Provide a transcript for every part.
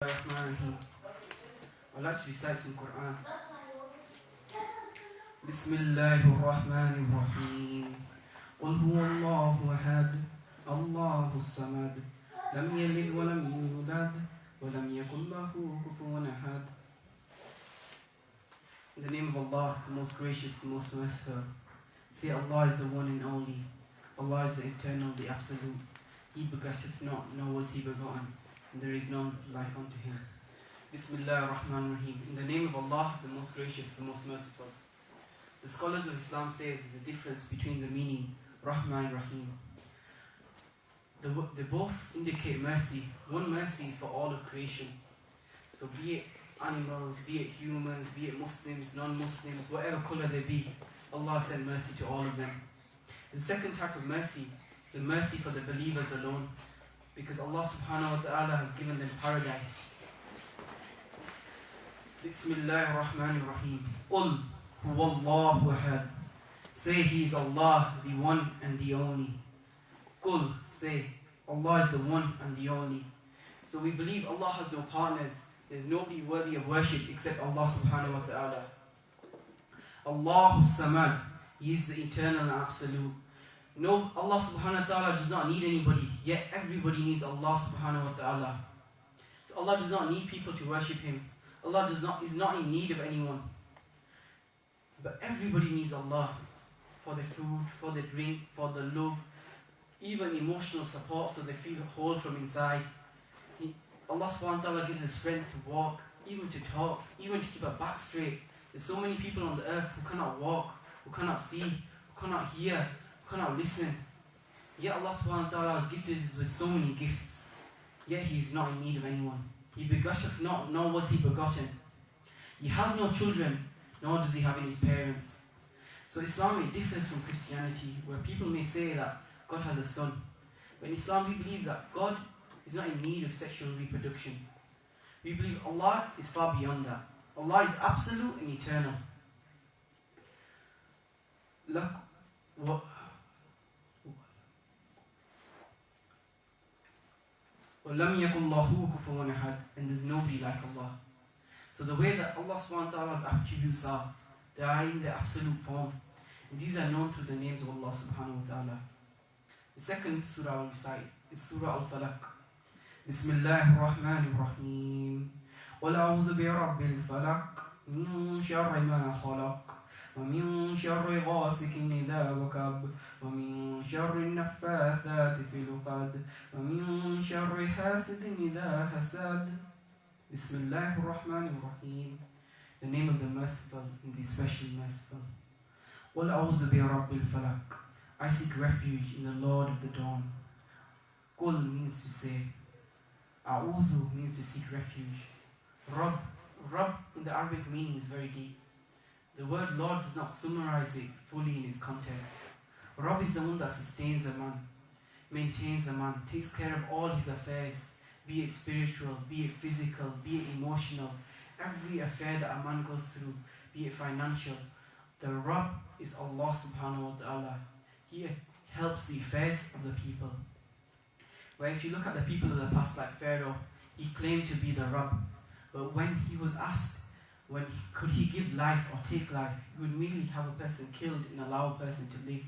Bismillahirrahmanirrahim. I'd like to recite some Quran. Bismillahirrahmanirrahim. قل هو الله أحد الله الصمد لم يلد ولم يولد ولم يكن له كفوا أحد. In the name of Allah, the most gracious, the most merciful. Say Allah is the one and only. Allah is the eternal, the absolute. He begetteth not, nor was he begotten, and there is none like unto him. Bismillah ar-Rahman ar-Rahim. In the name of Allah, the most gracious, the most merciful. The scholars of Islam say there's a difference between the meaning Rahman and Rahim. They both indicate mercy. One mercy is for all of creation. So be it animals, be it humans, be it Muslims, non-Muslims, whatever color they be, Allah sent mercy to all of them. The second type of mercy is the mercy for the believers alone, because Allah subhanahu wa ta'ala has given them paradise. Bismillahir Rahmanir Rahim. Qul huwallahu ahad. Say He is Allah, the one and the only. Qul, say, Allah is the one and the only. So we believe Allah has no partners. There's nobody worthy of worship except Allah subhanahu wa ta'ala. Allahu Samad. He is the eternal and absolute. No, Allah subhanahu wa ta'ala does not need anybody, yet everybody needs Allah subhanahu wa ta'ala. So Allah does not need people to worship Him. Allah is not in need of anyone. But everybody needs Allah for the food, for the drink, for the love, even emotional support so they feel whole from inside. Allah subhanahu wa ta'ala gives us strength to walk, even to talk, even to keep our back straight. There's so many people on the earth who cannot walk, who cannot see, who cannot hear, who cannot listen. Yet Allah subhanahu wa ta'ala has gifted us with so many gifts. Yet He is not in need of anyone. He begotteth not, nor was He begotten. He has no children, nor does He have any parents. So Islam differs from Christianity, where people may say that God has a son. But in Islam we believe that God is not in need of sexual reproduction. We believe Allah is far beyond that. Allah is absolute and eternal. وَلَمْ يَكُنْ لَهُ كُفُوًا أَحَدٌ. And there's nobody like Allah. So the way that Allah subhanahu wa ta'ala's attributes are, they are in the absolute form. And these are known through the names of Allah subhanahu wa ta'ala. The second surah I will recite is Surah Al-Falaq. Bismillahir Rahmanir Rahim. قُلْ أَعُوذُ بِرَبِّ الْفَلَقِ مِنْ شَرِّ مَا خَلَقَ وَمِنْ شَرِّ غَاسِقٍ إِذَا وَقَبَ وَمِنْ شَرِّ النَّفَّاثَاتِ فِي الْعُقَدِ وَمِنْ شَرِّ حَاسِدٍ إِذَا حَسَدَ. Bismillahir Rahmanir Rahim. The name of the merciful and the especially merciful. قُلْ أَعُوذُ بِرَبِّ الْفَلَقِ. I seek refuge in the Lord of the dawn. Qul means to say. A'uzu means to seek refuge. Rabb in the Arabic meaning is very deep. The word Lord does not summarize it fully in its context. Rabb is the one that sustains a man, maintains a man, takes care of all his affairs, be it spiritual, be it physical, be it emotional. Every affair that a man goes through, be it financial. The Rabb is Allah subhanahu wa ta'ala. He helps the affairs of the people. Where if you look at the people of the past like Pharaoh, he claimed to be the Rabb. But when he was asked, could he give life or take life, he would immediately have a person killed and allow a person to live.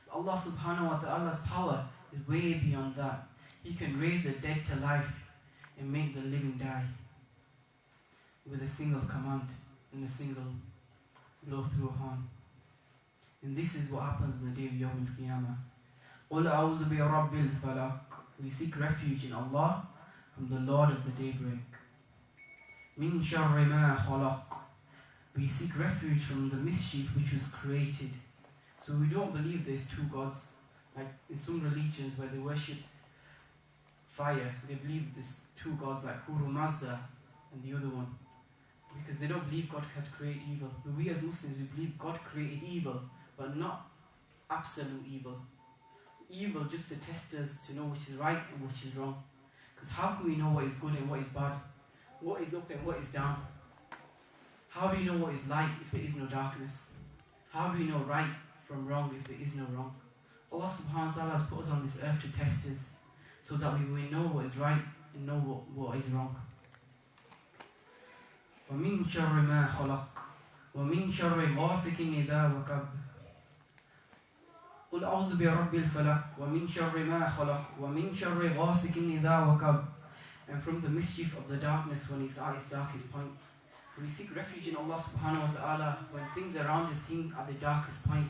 But Allah subhanahu wa ta'ala's power is way beyond that. He can raise the dead to life and make the living die with a single command and a single blow through a horn. And this is what happens on the day of Yawm al-Qiyamah. قُلْ أَعُوذُ بِرَبِّ الْفَلَقِ. We seek refuge in Allah from the Lord of the daybreak. مِنْ شَرِّ مَا خَلَقَ. We seek refuge from the mischief which was created. So we don't believe there's two gods. Like in some religions where they worship fire, they believe there's two gods like Huru Mazda and the other one. Because they don't believe God can create evil. But we as Muslims, we believe God created evil, but not absolute evil. Evil just to test us to know which is right and which is wrong. Because how can we know what is good and what is bad? What is up and what is down? How do you know what is light if there is no darkness? How do we know right from wrong if there is no wrong? Allah subhanahu wa ta'ala has put us on this earth to test us, so that we may know what is right and know what is wrong. ومن شر ما خلق ومن شر غاسق إذا وقب قل أعوذ برب الفلق ومن شر ما خلق ومن شر غاسق إذا وقب. And from the mischief of the darkness when it's at its darkest point. So we seek refuge in Allah subhanahu wa ta'ala when things around us seem at the darkest point.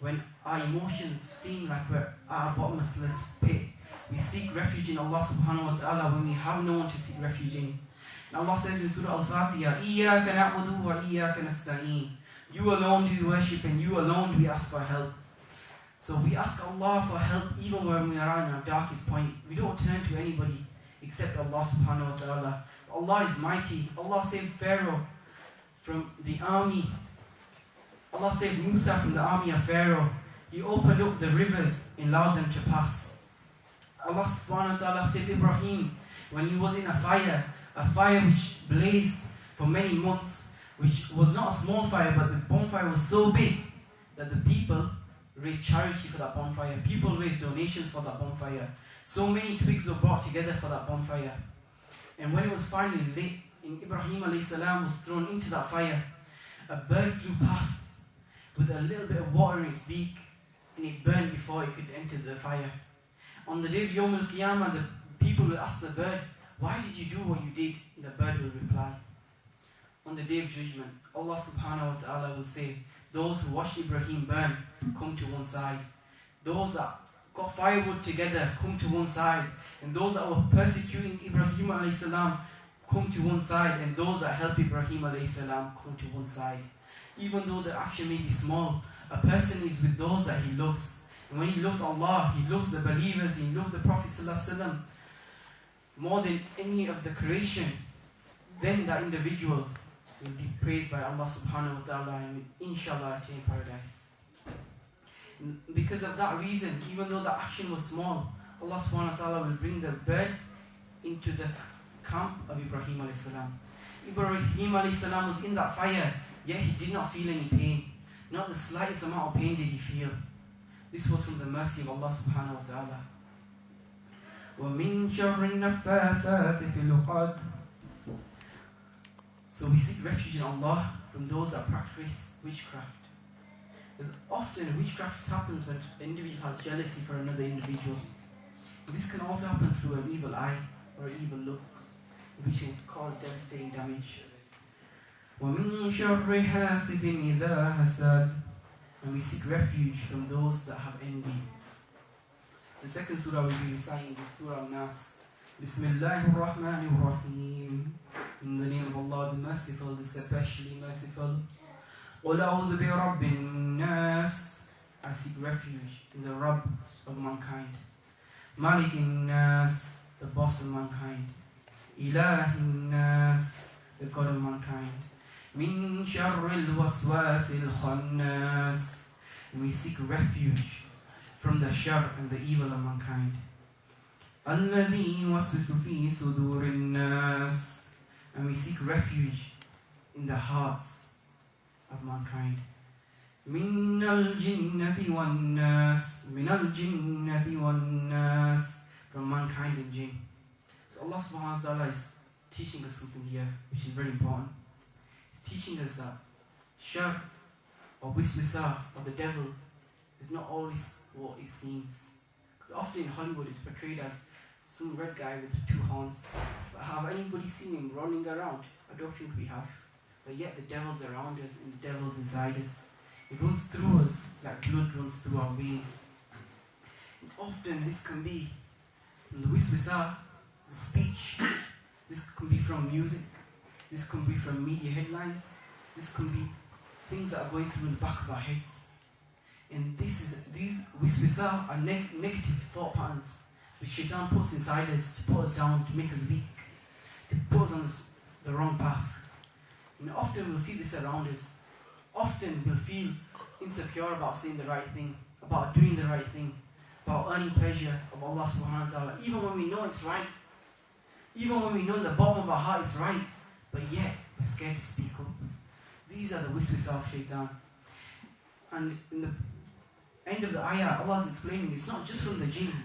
When our emotions seem like we're at a bottomless pit. We seek refuge in Allah subhanahu wa ta'ala when we have no one to seek refuge in. And Allah says in Surah Al-Fatiha, إِيَّاكَ نَعْبُدُ وَإِيَّاكَ نَسْتَعِينُ. You alone do we worship and you alone do we ask for help. So we ask Allah for help even when we are in our darkest point. We don't turn to anybody except Allah subhanahu wa ta'ala. Allah is mighty. Allah saved Pharaoh from the army. Allah saved Musa from the army of Pharaoh. He opened up the rivers and allowed them to pass. Allah subhanahu wa ta'ala saved Ibrahim when he was in a fire which blazed for many months, which was not a small fire, but the bonfire was so big that the people raised charity for that bonfire. People raised donations for that bonfire. So many twigs were brought together for that bonfire. And when it was finally lit, and Ibrahim alayhi salam was thrown into that fire, a bird flew past with a little bit of water in its beak, and it burned before it could enter the fire. On the day of Yawm al-Qiyamah, the people will ask the bird, why did you do what you did? And the bird will reply. On the day of judgment, Allah subhanahu wa ta'ala will say, those who watched Ibrahim burn, come to one side. Those that got firewood together, come to one side. And those that were persecuting Ibrahim alayhi salam, come to one side. And those that helped Ibrahim alayhi salam, come to one side. Even though the action may be small, a person is with those that he loves. And when he loves Allah, he loves the believers, he loves the Prophet sallallahu alaihi wasallam more than any of the creation, then that individual will be praised by Allah subhanahu wa ta'ala and will inshallah attain paradise. And because of that reason, even though the action was small, Allah subhanahu wa ta'ala will bring the bird into the camp of Ibrahim alayhi salam. Ibrahim alayhi salam was in that fire, yet he did not feel any pain. Not the slightest amount of pain did he feel. This was from the mercy of Allah subhanahu wa ta'ala. وَمِن شَرِّ النَّفَّاثَاتِ فِي الْعُقَدِ. So we seek refuge in Allah from those that practice witchcraft. Because often witchcraft happens when an individual has jealousy for another individual. And this can also happen through an evil eye or an evil look, which can cause devastating damage. وَمِن شَرِّ حَاسِدٍ إِذَا حَسَدٍ. And we seek refuge from those that have envy. The second surah we'll be reciting is Surah Al-Nas. Bismillahir Rahmanir Rahim. In the name of Allah, the Merciful, the especially merciful. قُلْ أَعُوذُ بِرَبِّ النَّاسِ. I seek refuge in the Rabb of mankind. Malik al-Nas, the boss of mankind. Ilah al-Nas, the God of mankind. Min sharri al-waswas al-khannas. And we seek refuge from the shar and the evil of mankind. الَّذِي يُوَسْوِسُ فِي صُدُورِ النَّاسِ. And we seek refuge in the hearts of mankind. مِنَ الْجِنَّةِ وَالنَّاسِ. مِنَ الْجِنَّةِ وَالنَّاسِ. From mankind and jinn. So Allah subhanahu wa ta'ala is teaching us something here, which is very important. He's teaching us that shar or wiswisa or the devil is not always what it seems. Because often in Hollywood it's portrayed as some red guy with two horns. But have anybody seen him running around? I don't think we have. But yet the devil's around us and the devil's inside us. It runs through us like blood runs through our veins. And often this can be from the wiswisa, the speech. This can be from music. This can be from media headlines. This can be things that are going through the back of our heads. And these wiswisa are negative thought patterns which Shaitan puts inside us to put us down, to make us weak, to put us on the wrong path. And often we'll see this around us. Often we'll feel insecure about saying the right thing, about doing the right thing, about earning pleasure of Allah subhanahu wa ta'ala, even when we know it's right, even when we know the bottom of our heart is right, but yet we're scared to speak up. These are the wiswisa of Shaitan. And in the end of the ayah, Allah is explaining it's not just from the jinn.